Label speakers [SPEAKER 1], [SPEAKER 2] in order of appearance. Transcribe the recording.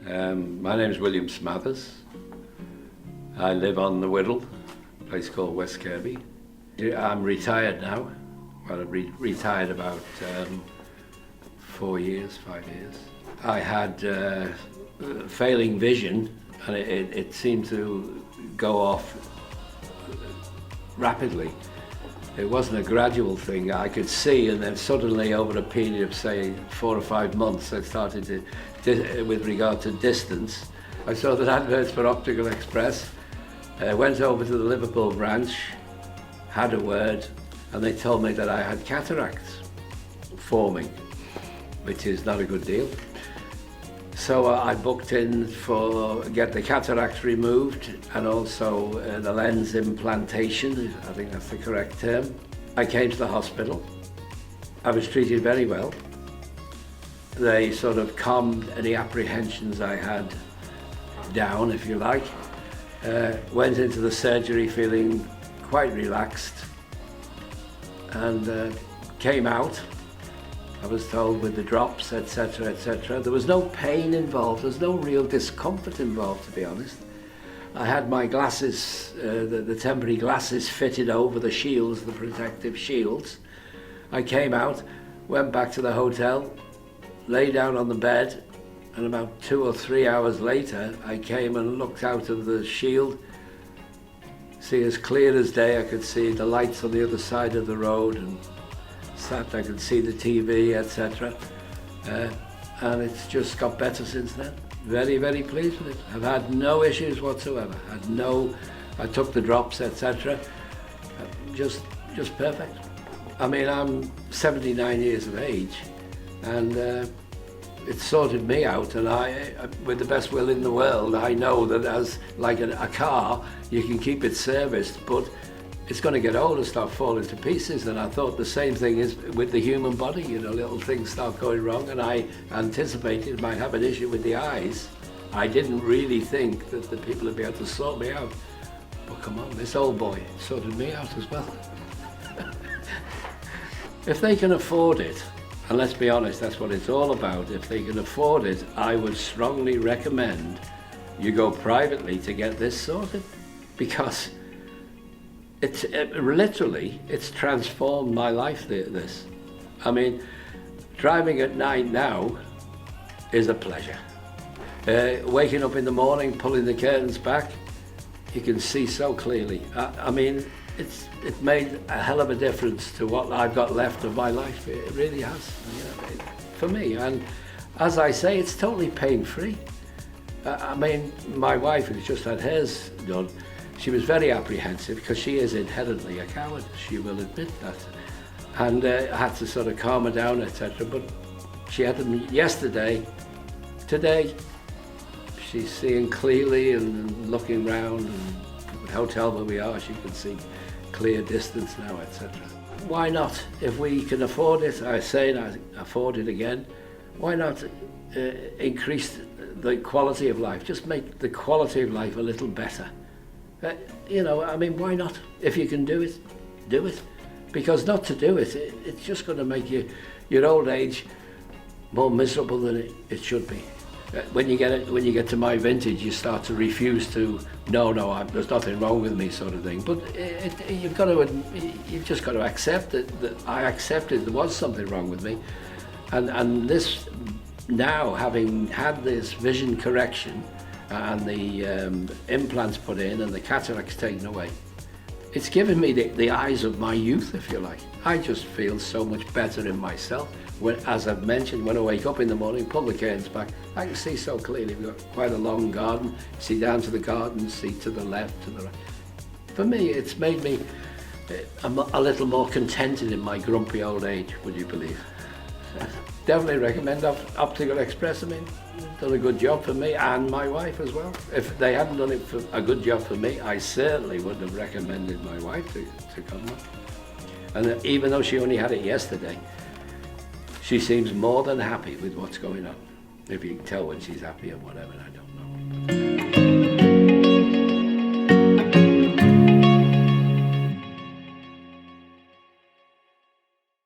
[SPEAKER 1] My name is William Smathers. I live on the Whittle, a place called West Kirby. I'm retired now. Well, I retired about 5 years. I had failing vision, and it seemed to go off rapidly. It wasn't a gradual thing. I could see, and then suddenly over a period of say 4 or 5 months I started to, with regard to distance, I saw that adverts for Optical Express, went over to the Liverpool branch, had a word, and they told me that I had cataract forming, which is not a good deal. So I booked in for get the cataract removed and also the lens implantation, I think that's the correct term. I came to the hospital. I was treated very well. They sort of calmed any apprehensions I had down, if you like. Went into the surgery feeling quite relaxed and came out. I was told with the drops, etc., etc. There was no pain involved, there was no real discomfort involved, to be honest. I had my glasses, the temporary glasses fitted over the shields, the protective shields. I came out, went back to the hotel, lay down on the bed, and about 2 or 3 hours later, I came and looked out of the shield. See, as clear as day, I could see the lights on the other side of the road, and I could see the TV, etc. And it's just got better since then. Very, very pleased with it. I've had no issues whatsoever. I took the drops, etc. Just perfect. I mean, I'm 79 years of age, and it sorted me out, and I, with the best will in the world, I know that as like a car, you can keep it serviced, but it's going to get old and start falling to pieces. And I thought the same thing is with the human body, you know, little things start going wrong, and I anticipated might have an issue with the eyes. I didn't really think that the people would be able to sort me out. But come on, this old boy sorted me out as well. If they can afford it, and let's be honest, that's what it's all about, if they can afford it, I would strongly recommend you go privately to get this sorted, because literally, it's transformed my life, this. I mean, driving at night now is a pleasure. Waking up in the morning, pulling the curtains back, you can see so clearly. I mean, it made a hell of a difference to what I've got left of my life. It really has, you know, for me. And as I say, it's totally pain-free. I mean, my wife, who's just had hers done, she was very apprehensive because she is inherently a coward, she will admit that. And I had to sort of calm her down, etc. But she had them yesterday. Today, she's seeing clearly and looking round, and the hotel where we are, she can see clear distance now, etc. Why not? If we can afford it, I say, and I afford it again, why not increase the quality of life? Just make the quality of life a little better. You know, I mean, why not? If you can do it, do it. Because not to do it, it's just going to make your old age more miserable than it should be. When you get to my vintage, you start to refuse to, no, there's nothing wrong with me, sort of thing. But you've just got to accept that I accepted there was something wrong with me, and this now, having had this vision correction, and the implants put in and the cataracts taken away, it's given me the eyes of my youth, if you like. I just feel so much better in myself. As I've mentioned, when I wake up in the morning, pull the curtains back, I can see so clearly. We've got quite a long garden, see down to the garden, see to the left, to the right. For me, it's made me a little more contented in my grumpy old age, would you believe? Definitely recommend Optical Express. I mean, they've done a good job for me and my wife as well. If they hadn't done a good job for me, I certainly wouldn't have recommended my wife to come up. And even though she only had it yesterday, she seems more than happy with what's going on. If you can tell when she's happy or whatever, I don't.